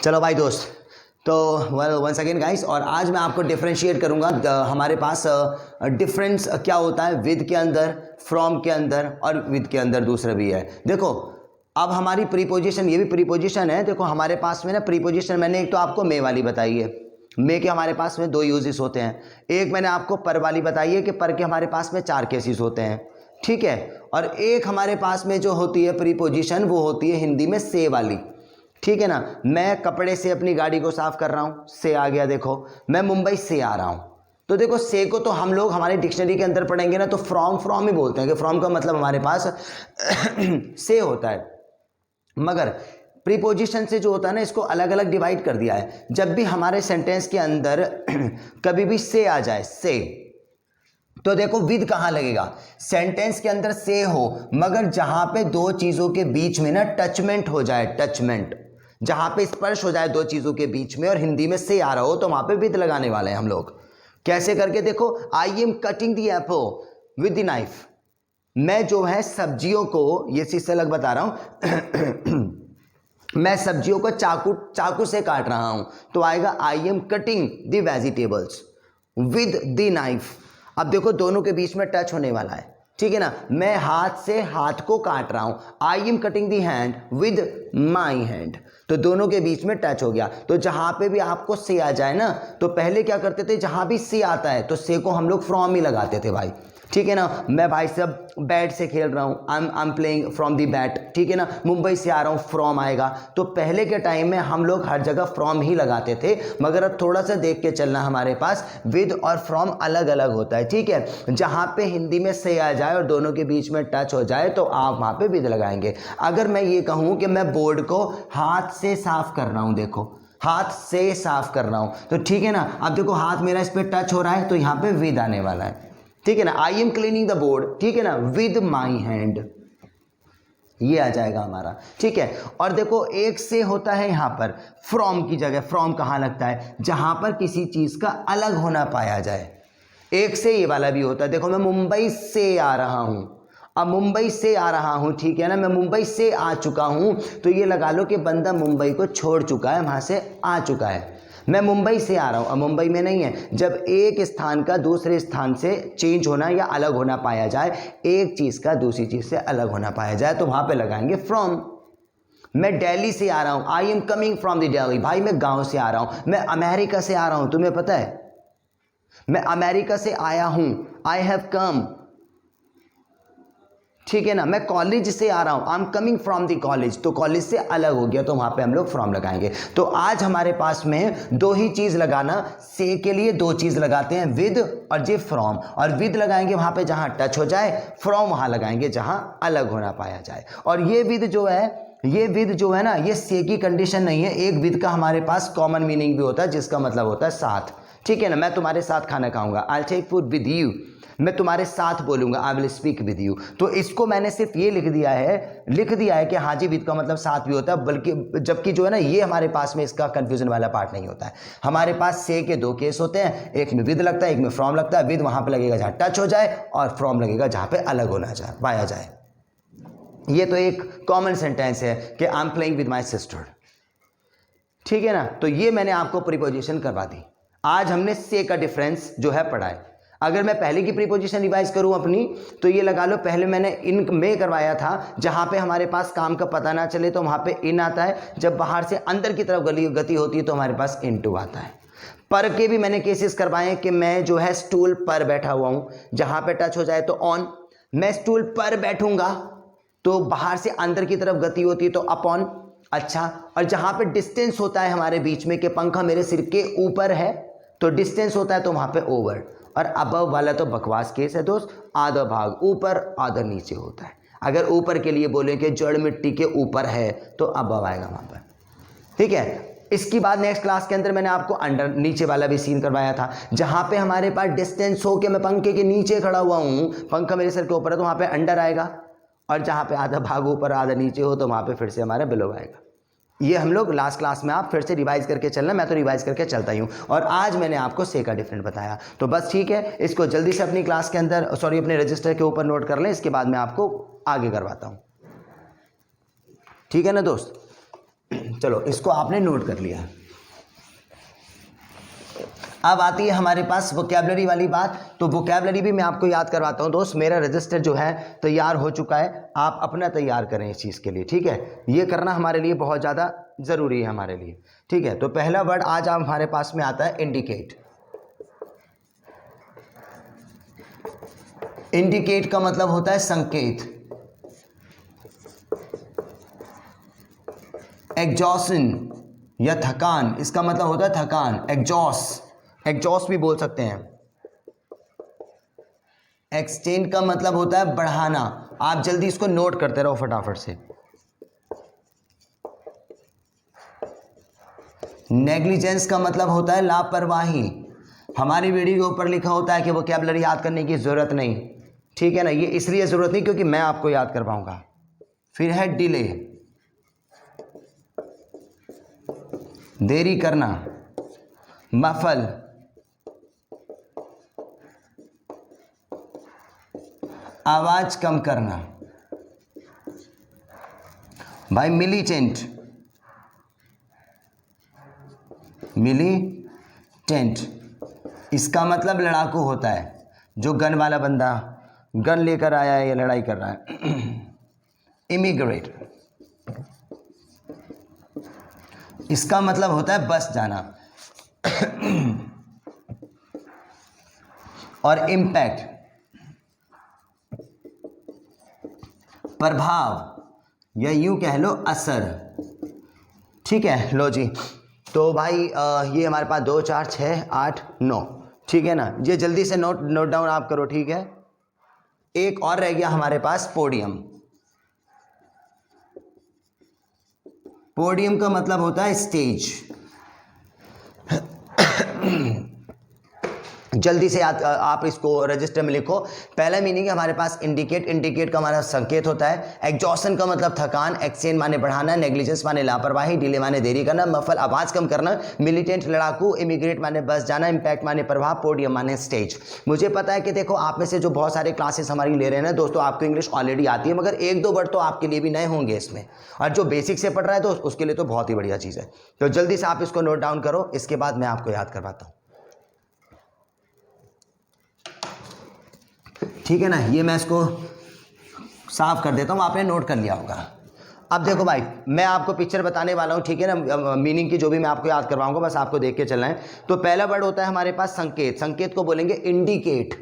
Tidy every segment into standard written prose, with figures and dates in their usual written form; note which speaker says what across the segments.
Speaker 1: चलो भाई दोस्त, तो वंस अगेन गाइस, और आज मैं आपको डिफरेंशिएट करूंगा हमारे पास डिफरेंस क्या होता है विद के अंदर, फ्रॉम के अंदर और विद के अंदर दूसरा भी है। देखो अब हमारी प्रीपोजिशन, ये भी प्रीपोजिशन है। देखो हमारे पास में ना प्रीपोजिशन, मैंने एक तो आपको मे वाली बताई है। मे के हमारे पास में 2 यूजेस होते हैं। एक मैंने आपको पर वाली बताई है कि पर के हमारे पास में 4 केसेस होते हैं, ठीक है। और एक हमारे पास में जो होती है प्रीपोजिशन, वो होती है हिंदी में से वाली, ठीक है ना। मैं कपड़े से अपनी गाड़ी को साफ कर रहा हूं, से आ गया। देखो मैं मुंबई से आ रहा हूं, तो देखो से को तो हम लोग हमारे डिक्शनरी के अंदर पढ़ेंगे ना, तो फ्रॉम ही बोलते हैं कि फ्रॉम का मतलब हमारे पास से होता है। मगर प्रीपोजिशन से जो होता है ना, इसको अलग अलग डिवाइड कर दिया है। जब भी हमारे सेंटेंस के अंदर कभी भी से आ जाए, से, तो देखो विद कहां लगेगा। सेंटेंस के अंदर से हो, मगर जहां पे 2 चीजों के बीच में ना टचमेंट हो जाए, टचमेंट, जहां पे स्पर्श हो जाए 2 चीजों के बीच में, और हिंदी में से आ रहा हो, तो वहां पे विद लगाने वाले हैं हम लोग। कैसे करके देखो, I am cutting the Apple with the knife. मैं जो है सब्जियों को, ये चीज से अलग बता रहा हूं मैं सब्जियों को चाकू से काट रहा हूं, तो आएगा I am cutting the vegetables with the knife. अब देखो दोनों के बीच में टच होने वाला है, ठीक है ना। मैं हाथ से हाथ को काट रहा हूं, I am cutting the hand with my hand, तो दोनों के बीच में टच हो गया। तो जहां पे भी आपको से आ जाए ना, तो पहले क्या करते थे, जहां भी से आता है तो से को हम लोग फ्रॉम ही लगाते थे भाई, ठीक है ना। मैं भाई साहब बैट से खेल रहा हूं, I am playing from the bat, ठीक है ना। मुंबई से आ रहा हूं, फ्रॉम आएगा। तो पहले के टाइम में हम लोग हर जगह फ्रॉम ही लगाते थे, मगर अब थोड़ा सा देख के चलना, हमारे पास विद और फ्रॉम अलग अलग होता है, ठीक है। जहां पे हिंदी में से आ जाए और दोनों के बीच में टच हो जाए, तो आप वहां पे विद लगाएंगे। अगर मैं ये कहूं कि मैं बोर्ड को हाथ से साफ कर रहा हूं, देखो हाथ से साफ कर रहा हूं, तो ठीक है ना। अब देखो हाथ मेरा इस पर टच हो रहा है, तो यहां पे विद आने वाला है, ठीक है ना। I am cleaning the board, ठीक है ना, विद माई हैंड, ये आ जाएगा हमारा, ठीक है। और देखो एक से होता है यहां पर फ्रॉम की जगह। फ्रॉम कहां लगता है, जहां पर किसी चीज का अलग होना पाया जाए। एक से ये वाला भी होता है। देखो मैं मुंबई से आ रहा हूं, अब मुंबई से आ रहा हूं, ठीक है ना। मैं मुंबई से आ चुका हूं, तो ये लगा लो कि बंदा मुंबई को छोड़ चुका है, वहां से आ चुका है। मैं मुंबई से आ रहा हूं, अब मुंबई में नहीं है। जब एक स्थान का दूसरे स्थान से चेंज होना या अलग होना पाया जाए, एक चीज का दूसरी चीज से अलग होना पाया जाए, तो वहां पे लगाएंगे फ्रॉम। मैं दिल्ली से आ रहा हूं, I am coming from the Delhi, भाई मैं गांव से आ रहा हूं। मैं अमेरिका से आ रहा हूं, तुम्हें पता है मैं अमेरिका से आया हूं, आई हैव कम, ठीक है ना। मैं कॉलेज से आ रहा हूं, I am coming from the college, तो कॉलेज से अलग हो गया, तो वहां पे हम लोग फ्रॉम लगाएंगे। तो आज हमारे पास में 2 ही चीज लगाना, से के लिए 2 चीज लगाते हैं, विद और जे फ्रॉम। और विद लगाएंगे वहां पे जहां टच हो जाए, फ्रॉम वहां लगाएंगे जहां अलग होना पाया जाए। और ये विद जो है ना, ये से की कंडीशन नहीं है। एक विद का हमारे पास कॉमन मीनिंग भी होता है, जिसका मतलब होता है साथ, ठीक है ना। मैं तुम्हारे साथ खाना खाऊंगा, I take food with you, मैं तुम्हारे साथ बोलूंगा, I will speak with you. तो इसको मैंने सिर्फ ये लिख दिया है कि हाँ जी विद का मतलब साथ भी होता है, बल्कि जबकि जो है ना, ये हमारे पास में इसका कंफ्यूजन वाला पार्ट नहीं होता है। हमारे पास से के 2 केस होते हैं, एक में विद लगता है, एक में फ्रॉम लगता है। विद वहां पे लगेगा जहां टच हो जाए, और फ्रॉम लगेगा जहां पे अलग होना पाया जाए। ये तो एक कॉमन सेंटेंस है कि I am playing with my sister, ठीक है ना। तो ये मैंने आपको प्रीपोजिशन करवा दी। आज हमने से का डिफरेंस जो है पढ़ा है। अगर मैं पहले की प्रीपोजिशन रिवाइज करूं अपनी, तो ये लगा लो पहले मैंने इन में करवाया था, जहां पे हमारे पास काम का पता ना चले तो वहां पे इन आता है। जब बाहर से अंदर की तरफ गति होती है तो हमारे पास इनटू आता है। पर के भी मैंने केसेस करवाए कि मैं जो है स्टूल पर बैठा हुआ हूं, जहां पे टच हो जाए तो ऑन। मैं स्टूल पर बैठूंगा, तो बाहर से अंदर की तरफ गति होती है तो अपॉन। अच्छा, और जहां पे डिस्टेंस होता है हमारे बीच में कि पंखा मेरे सिर के ऊपर है, तो डिस्टेंस होता है तो वहां पे ओवर। और अबव वाला तो बकवास केस है दोस्त, आधा भाग ऊपर आधा नीचे होता है। अगर ऊपर के लिए बोले कि जड़ मिट्टी के ऊपर है, तो अबव आएगा वहां पर, ठीक है। इसकी बाद नेक्स्ट क्लास के अंदर मैंने आपको अंडर, नीचे वाला भी सीन करवाया था, जहां पे हमारे पास डिस्टेंस हो कि मैं पंखे के नीचे खड़ा हुआ हूं, पंखा मेरे सर के ऊपर है, तो वहां पे अंडर आएगा। और जहां पे आधा भाग ऊपर आधा नीचे हो, तो वहां पे फिर से हमारा बिलो आएगा। ये हम लोग लास्ट क्लास में, आप फिर से रिवाइज करके चलना, मैं तो रिवाइज करके चलता ही हूँ। और आज मैंने आपको से का डिफरेंट बताया, तो बस ठीक है, इसको जल्दी से अपनी क्लास के अंदर, सॉरी अपने रजिस्टर के ऊपर नोट कर लें, इसके बाद मैं आपको आगे करवाता हूँ, ठीक है ना दोस्त। चलो इसको आपने नोट कर लिया। अब आती है हमारे पास वोकैबलरी वाली बात। तो वोकैबलरी भी मैं आपको याद करवाता हूँ दोस्त। मेरा रजिस्टर जो है तैयार हो चुका है, आप अपना तैयार करें इस चीज़ के लिए, ठीक है। ये करना हमारे लिए बहुत ज़्यादा ज़रूरी है हमारे लिए, ठीक है। तो पहला वर्ड आज आप हमारे पास में आता है इंडिकेट। इंडिकेट का मतलब होता है संकेत। एग्जॉशन या थकान, इसका मतलब होता है थकान, एग्जॉस्ट, एग्जॉस्ट भी बोल सकते हैं। एक्सटेंड का मतलब होता है बढ़ाना। आप जल्दी इसको नोट करते रहो फटाफट से। नेग्लिजेंस का मतलब होता है लापरवाही। हमारी वीडियो के ऊपर लिखा होता है कि वोकैबुलरी याद करने की ज़रूरत नहीं, ठीक है ना। ये इसलिए ज़रूरत नहीं क्योंकि मैं आपको याद करवाऊंगा। फिर है डिले, देरी करना। मफल, आवाज कम करना। भाई मिलीटेंट, मिलीटेंट इसका मतलब लड़ाकू होता है। जो गन वाला बंदा गन लेकर आया है या लड़ाई कर रहा है। इमिग्रेट, इसका मतलब होता है बस जाना। और इम्पैक्ट, प्रभाव या यूं कह लो असर, ठीक है। लो जी, तो भाई ये हमारे पास 2 4 6 8 9, ठीक है ना। ये जल्दी से नोट डाउन आप करो, ठीक है। एक और रह गया हमारे पास पोडियम। पोडियम का मतलब होता है स्टेज। जल्दी से आप इसको रजिस्टर में लिखो। पहला मीनिंग है हमारे पास इंडिकेट। इंडिकेट का हमारा संकेत होता है। एग्जॉशन का मतलब थकान। एक्सटेंड माने बढ़ाना। नेग्लिजेंस माने लापरवाही। डिले माने देरी करना। मफल आवाज कम करना। मिलिटेंट लड़ाकू। इमिग्रेट माने बस जाना। इम्पैक्ट माने प्रभाव। पोडियम माने स्टेज। मुझे पता है कि देखो आप में से जो बहुत सारे क्लासेस हमारी ले रहे हैं ना दोस्तों, आपको इंग्लिश ऑलरेडी आती है, मगर 1-2 वर्ड तो आपके लिए भी नए होंगे इसमें। और जो बेसिक से पढ़ रहा है तो उसके लिए तो बहुत ही बढ़िया चीज़ है। तो जल्दी से आप इसको नोट डाउन करो, इसके बाद मैं आपको याद करवाता हूँ, ठीक है ना। ये मैं इसको साफ कर देता हूँ, आपने नोट कर लिया होगा। अब देखो भाई, मैं आपको पिक्चर बताने वाला हूँ, ठीक है ना। मीनिंग की जो भी मैं आपको याद करवाऊंगा, बस आपको देख के चलना है। तो पहला वर्ड होता है हमारे पास संकेत। संकेत को बोलेंगे इंडिकेट।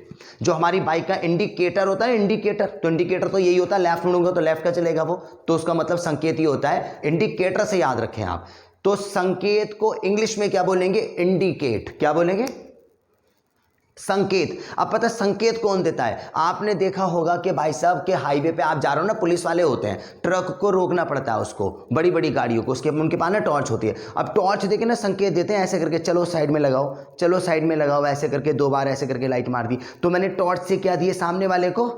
Speaker 1: जो हमारी बाइक का इंडिकेटर होता है, इंडिकेटर, तो इंडिकेटर तो यही होता है, लेफ्ट मुड़ूंगा तो लेफ्ट का चलेगा वो, तो उसका मतलब संकेत ही होता है। इंडिकेटर से याद रखें आप। तो संकेत को इंग्लिश में क्या बोलेंगे? इंडिकेट। क्या बोलेंगे? संकेत। अब पता है संकेत कौन देता है? आपने देखा होगा कि भाई साहब के हाईवे पे आप जा रहे हो ना, पुलिस वाले होते हैं, ट्रक को रोकना पड़ता है उसको, बड़ी बड़ी गाड़ियों को, उसके उनके पास ना टॉर्च होती है। अब टॉर्च देके ना संकेत देते हैं ऐसे करके, चलो साइड में लगाओ, चलो साइड में लगाओ, ऐसे करके 2 बार ऐसे करके लाइट मार दी, तो मैंने टॉर्च से क्या दिए सामने वाले को,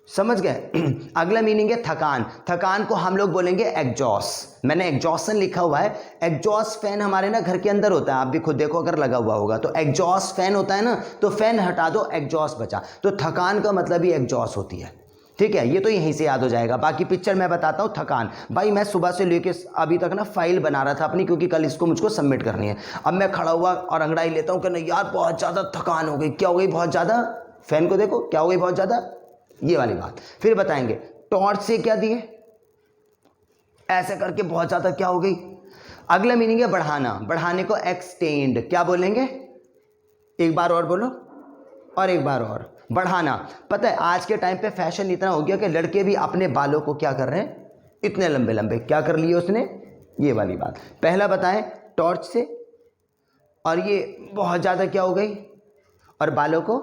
Speaker 1: समझ गए। अगला मीनिंग है थकान। थकान को हम लोग बोलेंगे एग्जॉस्ट। मैंने एग्जॉशन लिखा हुआ है। एग्जॉस्ट फैन हमारे ना घर के अंदर होता है, आप भी खुद देखो अगर लगा हुआ होगा तो एग्जॉस्ट फैन होता है ना, तो फैन हटा दो, एग्जॉस्ट बचा। तो थकान का मतलब ही एग्जॉस्ट होती है, ठीक है। ये तो यहीं से याद हो जाएगा। बाकी पिक्चर मैं बताता हूँ। थकान, भाई मैं सुबह से लेके अभी तक ना फाइल बना रहा था अपनी, क्योंकि कल इसको मुझको सबमिट करनी है। अब मैं खड़ा हुआ और अंगड़ाई लेता हूँ कि नहीं यार बहुत ज़्यादा थकान हो गई। क्या हो गई बहुत ज़्यादा? फैन को देखो, क्या हो गई बहुत ज़्यादा, ये वाली बात। फिर बताएंगे टॉर्च से क्या दिए, ऐसे करके बहुत ज्यादा क्या हो गई। अगला मीनिंग है बढ़ाना। बढ़ाने को एक्सटेंड। क्या बोलेंगे? एक बार और बोलो, और एक बार और। बढ़ाना। पता है आज के टाइम पे फैशन इतना हो गया कि लड़के भी अपने बालों को क्या कर रहे हैं, इतने लंबे लंबे। क्या कर लिए उसने, ये वाली बात। पहला बताएं टॉर्च से, और ये बहुत ज्यादा क्या हो गई, और बालों को।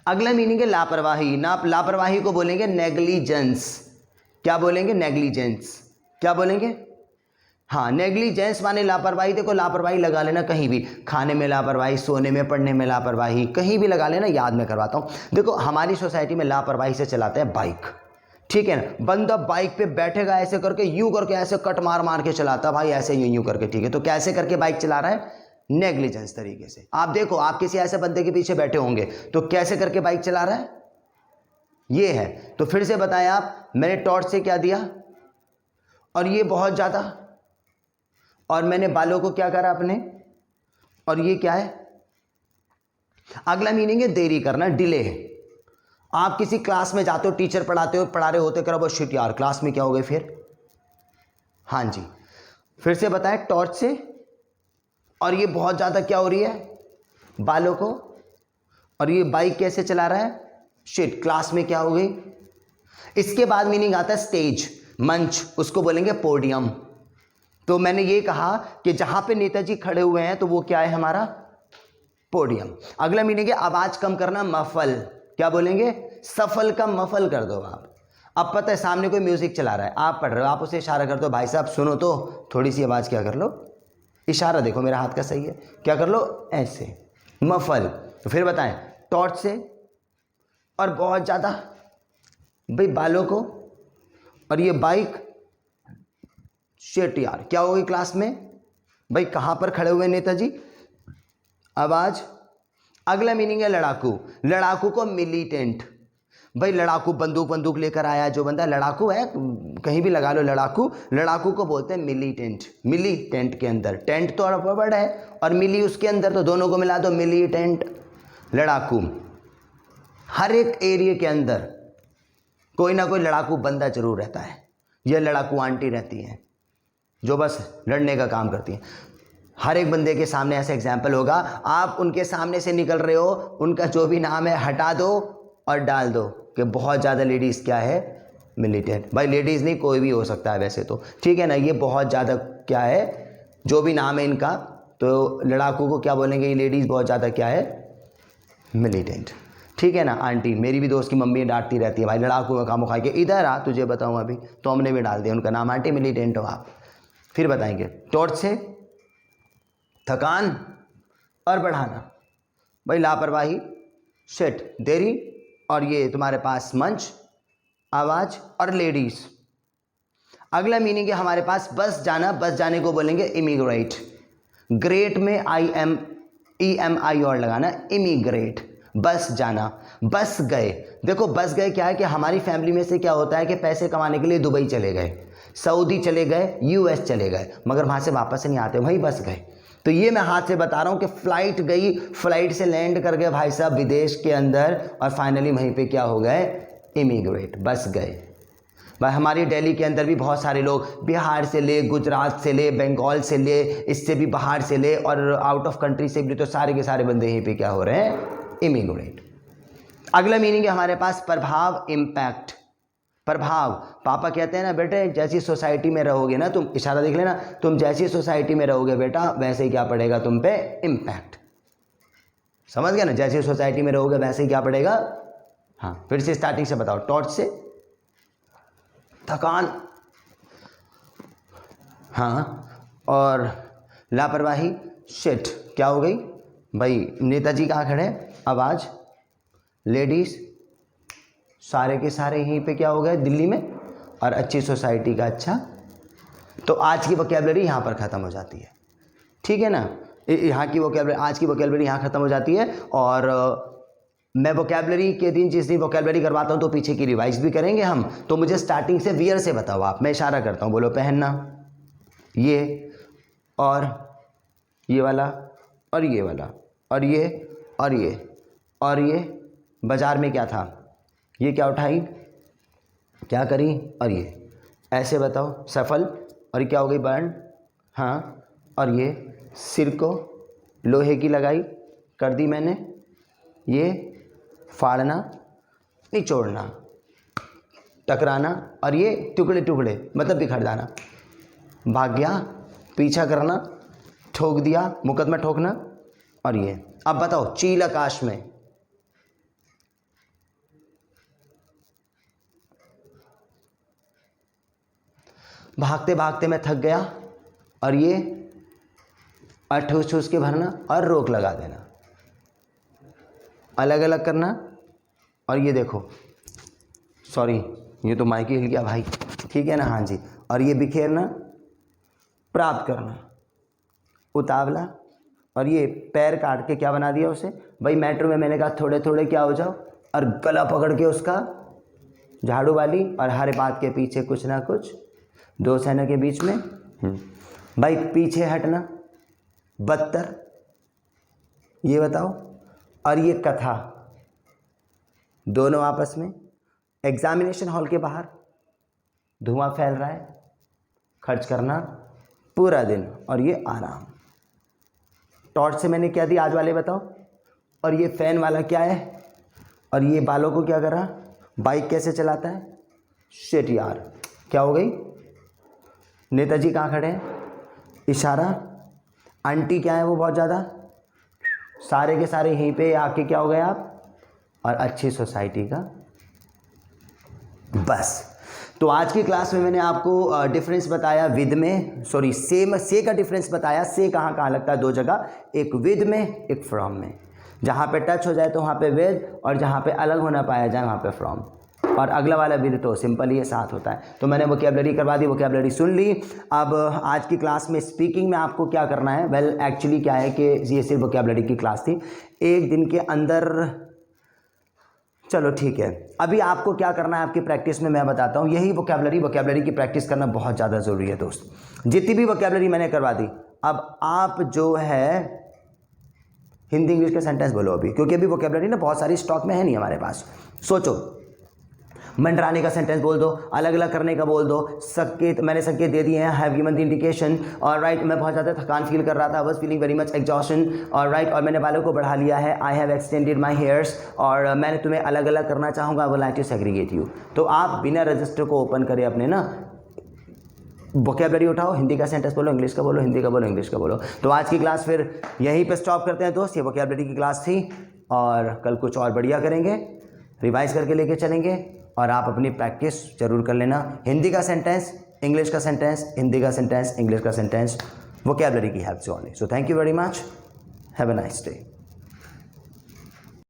Speaker 1: अगला मीनिंग है लापरवाही। लापरवाही को बोलेंगे नेग्लिजेंस। क्या बोलेंगे? नेग्लिजेंस। क्या बोलेंगे? हाँ, नेग्लिजेंस माने लापरवाही। देखो लापरवाही लगा लेना कहीं भी, खाने में लापरवाही, सोने में, पढ़ने में लापरवाही, कहीं भी लगा लेना। याद मैं करवाता हूँ। देखो हमारी सोसाइटी में लापरवाही से चलाते हैं बाइक, ठीक है ना। बंदा बाइक पे बैठेगा ऐसे करके, यूं करके, ऐसे कट मार मार के चलाता भाई, ऐसे यूं करके, ठीक है। तो कैसे करके बाइक चला रहा है? नेग्लिजेंस तरीके से। आप देखो आप किसी ऐसे बंदे के पीछे बैठे होंगे तो कैसे करके बाइक चला रहा है, ये है। तो फिर से बताएं आप, मैंने टॉर्च से क्या दिया, और ये बहुत ज़्यादा, और मैंने बालों को क्या करा अपने, और ये क्या है, अगला मीनिंग है देरी करना, डिले है। आप किसी क्लास में जाते हो, टीचर पढ़ाते हो, पढ़ा रहे होते, करो शिट यार क्लास में क्या हो गए फिर। हाँ जी, फिर से बताएं, टॉर्च से, और ये बहुत ज़्यादा क्या हो रही है, बालों को, और ये बाइक कैसे चला रहा है, शिट क्लास में क्या हो गई। इसके बाद मीनिंग आता है स्टेज, मंच, उसको बोलेंगे पोडियम। तो मैंने ये कहा कि जहां पे नेताजी खड़े हुए हैं तो वो क्या है हमारा, पोडियम। अगला मीनिंग है आवाज कम करना, मफल, क्या बोलेंगे, सफल का मफल कर दो आप। अब पता है सामने कोई म्यूजिक चला रहा है, आप पढ़ रहे हो, आप उसे इशारा कर दो, भाई साहब सुनो तो थोड़ी सी आवाज क्या कर लो, इशारा देखो मेरा हाथ का सही है, क्या कर लो, ऐसे, मफल। तो फिर बताएं, टॉर्च से, और बहुत ज़्यादा भाई बालों को, और ये बाइक, शिट यार क्या हो गई क्लास में, भाई कहाँ पर खड़े हुए नेताजी, आवाज। अगला मीनिंग है लड़ाकू, लड़ाकू को मिलिटेंट, भाई लड़ाकू बंदूक लेकर आया जो बंदा लड़ाकू है, कहीं भी लगा लो लड़ाकू, लड़ाकू को बोलते हैं मिलिटेंट। मिली टेंट के अंदर, टेंट तो वर्ड है और मिली उसके अंदर, तो दोनों को मिला दो मिलिटेंट, लड़ाकू। हर एक एरिया के अंदर कोई ना कोई लड़ाकू बंदा जरूर रहता है, यह लड़ाकू आंटी रहती हैं जो बस लड़ने का काम करती हैं। हर एक बंदे के सामने ऐसा एग्जाम्पल होगा, आप उनके सामने से निकल रहे हो, उनका जो भी नाम है हटा दो और डाल दो कि बहुत ज़्यादा लेडीज़ क्या है, मिलिटेंट। भाई लेडीज़ नहीं कोई भी हो सकता है वैसे तो, ठीक है ना, ये बहुत ज़्यादा क्या है, जो भी नाम है इनका, तो लड़ाकू को क्या बोलेंगे, ये लेडीज़ बहुत ज़्यादा क्या है, मिलिटेंट, ठीक है ना। आंटी, मेरी भी दोस्त की मम्मी डांटती रहती है, भाई लड़ाकू का काम खाए के इधर आ, तुझे बताऊँ अभी, तो हमने भी डाल दिया उनका नाम, आंटी मिलिटेंट हो आप। फिर बताएंगे, टॉर्च से थकान और बढ़ाना, भाई लापरवाही, शिट देरी, और ये तुम्हारे पास मंच, आवाज, और लेडीज। अगला मीनिंग है हमारे पास बस जाना, बस जाने को बोलेंगे इमिग्रेट। ग्रेट में EMI और लगाना, इमिग्रेट, बस जाना, बस गए। देखो बस गए क्या है कि हमारी फैमिली में से क्या होता है कि पैसे कमाने के लिए दुबई चले गए, सऊदी चले गए, US चले गए, मगर वहाँ से वापस नहीं आते, वहीं बस गए। तो ये मैं हाथ से बता रहा हूँ कि फ्लाइट गई, फ्लाइट से लैंड कर गए भाई साहब विदेश के अंदर, और फाइनली वहीं पे क्या हो गए, इमिग्रेट, बस गए। भाई हमारी दिल्ली के अंदर भी बहुत सारे लोग बिहार से ले, गुजरात से ले, बंगाल से ले, इससे भी बाहर से ले, और आउट ऑफ कंट्री से भी, तो सारे के सारे बंदे यहीं पे क्या हो रहे हैं, इमिग्रेट। अगला मीनिंग है हमारे पास प्रभाव, इम्पैक्ट। प्रभाव, पापा कहते हैं ना बेटे जैसी सोसाइटी में रहोगे ना तुम, इशारा देख लेना, तुम जैसी सोसाइटी में रहोगे बेटा वैसे ही क्या पड़ेगा तुम पे, इम्पैक्ट। समझ गए ना, जैसी सोसाइटी में रहोगे वैसे ही क्या पड़ेगा। हाँ फिर से स्टार्टिंग से बताओ, टॉर्च से थकान, हाँ, और लापरवाही, शिट क्या हो गई, भाई नेताजी कहाँ खड़े, आवाज, लेडीज, सारे के सारे यहीं पे क्या हो गए, दिल्ली में, और अच्छी सोसाइटी का अच्छा। तो आज की वोकैबुलरी यहाँ पर ख़त्म हो जाती है, ठीक है ना, यहाँ की वोकैबुलरी, आज की वोकैबुलरी यहाँ ख़त्म हो जाती है। और मैं वोकैबुलरी के दिन, जिस दिन वोकैबुलरी करवाता हूँ तो पीछे की रिवाइज भी करेंगे हम। तो मुझे स्टार्टिंग से वियर से बताओ आप, मैं इशारा करता हूँ, बोलो पहनना, ये, और ये वाला, और ये वाला, और ये, और ये, और ये, बाजार में क्या था, ये क्या उठाई, क्या करी, और ये ऐसे बताओ, सफल, और क्या हो गई, बर्न, हाँ, और ये सिर को लोहे की लगाई कर दी मैंने, ये फाड़ना, निचोड़ना, टकराना, और ये टुकड़े टुकड़े मतलब बिखर जाना, भाग गया, पीछा करना, ठोक दिया, मुकदमा ठोकना, और ये। अब बताओ, चील आकाश में, भागते भागते मैं थक गया, और ये, और ठूस ठूस के भरना, और रोक लगा देना, अलग अलग करना, और ये देखो, सॉरी ये तो माइक हिल गया भाई, ठीक है ना, हाँ जी, और ये बिखेरना, प्राप्त करना, उतावला, और ये पैर काट के क्या बना दिया उसे, भाई मेट्रो में मैंने कहा थोड़े थोड़े क्या हो जाओ, और गला पकड़ के उसका झाड़ू वाली, और हर बात के पीछे कुछ ना कुछ दो सेना के बीच में भाई पीछे हटना, बदतर, ये बताओ। और ये कथा, दोनों आपस में, एग्जामिनेशन हॉल के बाहर धुआं फैल रहा है, खर्च करना पूरा दिन और ये आराम। टॉर्च से मैंने क्या दी आज वाले बताओ। और ये फैन वाला क्या है, और ये बालों को क्या करा, बाइक कैसे चलाता है, शिट यार क्या हो गई। नेताजी कहाँ खड़े हैं, इशारा। आंटी क्या है वो बहुत ज़्यादा, सारे के सारे यहीं पे आके क्या हो गए आप, और अच्छी सोसाइटी का। बस तो आज की क्लास में मैंने आपको डिफरेंस बताया विद में, सॉरी से का डिफरेंस बताया। से कहाँ कहाँ लगता है, दो जगह, एक विद में एक फ्रॉम में। जहाँ पे टच हो जाए तो वहाँ पे विद, और जहाँ पे अलग होना पाया जाए वहाँ पे फ्रॉम। और अगला वाला विद तो सिंपल ही साथ होता है। तो मैंने वोकैबुलरी करवा दी, वोकैबुलरी सुन ली। अब आज की क्लास में स्पीकिंग में आपको क्या करना है, वेल एक्चुअली क्या है कि ये सिर्फ वोकैबुलरी की क्लास थी, एक दिन के अंदर। चलो ठीक है, अभी आपको क्या करना है आपकी प्रैक्टिस में मैं बताता हूँ। यही वोकैबुलरी की प्रैक्टिस करना बहुत ज़्यादा ज़रूरी है दोस्त। जितनी भी वोकैबुलरी मैंने करवा दी, अब आप जो है हिंदी इंग्लिश के सेंटेंस बोलो अभी, क्योंकि अभी वोकैबुलरी ना बहुत सारी स्टॉक में है नहीं हमारे पास। सोचो, मंडराने का सेंटेंस बोल दो, अलग अलग करने का बोल दो, संकेत मैंने संकेत दे दिए हैं, हैव गिवन द इंडिकेशन। और राइट, मैं बहुत ज़्यादा थकान फील कर रहा था, was feeling very much exhaustion. और राइट, और मैंने बालों को बढ़ा लिया है, I have extended my hairs. और मैंने तुम्हें अलग अलग करना चाहूँगा, I would like to segregate you. तो आप बिना रजिस्टर को ओपन करें अपने ना वोकैबुलरी उठाओ, हिंदी का सेंटेंस बोलो, इंग्लिश का बोलो, हिंदी का बोलो, इंग्लिश का बोलो। तो आज की क्लास फिर यहीं पे स्टॉप करते हैं दोस्त। ये वोकैबुलरी की क्लास थी, और कल कुछ और बढ़िया करेंगे, रिवाइज करके लेके चलेंगे। और आप अपनी प्रैक्टिस जरूर कर लेना। हिंदी का सेंटेंस, इंग्लिश का सेंटेंस, हिंदी का सेंटेंस, इंग्लिश का सेंटेंस, वोकैबुलरी की हेल्प से only. So thank you very much, have a nice day.